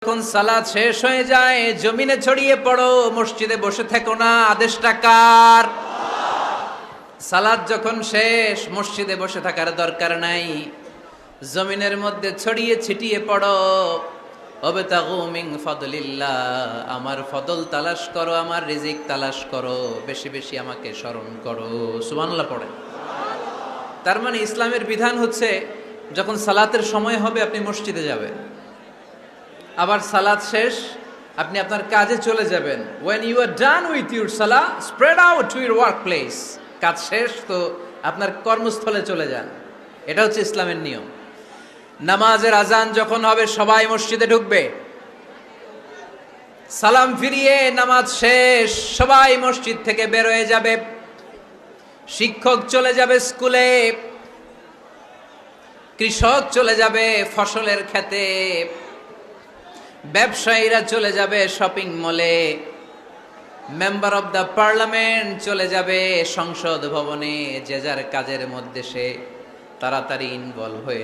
যখন সালাত শেষ হয়ে যায় জমিনে ছড়িয়ে পড়ো, মসজিদে বসে থেকো না। আদেশটা কার? সালাত যখন শেষ মসজিদে বসে থাকার দরকার নাই, জমিনের মধ্যে ছড়িয়ে ছিটিয়ে পড়ো। ওয়াবতাগু মিন ফাদলিল্লাহ, আমার ফদল তালাশ করো, আমার রিজিক তালাশ করো, বেশি বেশি আমাকে স্মরণ করো। সুবহানাল্লাহ পড়ে। তার মানে ইসলামের বিধান হচ্ছে যখন সালাতের সময় হবে আপনি মসজিদে যাবেন, আবার সালাত শেষ আপনি আপনার কাজে চলে যাবেন। when you are done with your salah spread out to your workplace, কাজ শেষ তো আপনার কর্মস্থলে চলে যান। এটা হচ্ছে ইসলামের নিয়ম। নামাজের আজান যখন হবে সবাই মসজিদে ঢুকবে, সালাম ফিরিয়ে নামাজ শেষ সবাই মসজিদ থেকে বের হয়ে যাবে। শিক্ষক চলে যাবে স্কুলে, কৃষক চলে যাবে ফসলের ক্ষেতে, ব্যবসায়ীরা চলে যাবে শপিং মলে, মেম্বার অব দ্য পার্লামেন্ট চলে যাবে সংসদ ভবনে। যে যার কাজের মধ্যে সে তাড়াতাড়ি ইনভলভ হয়ে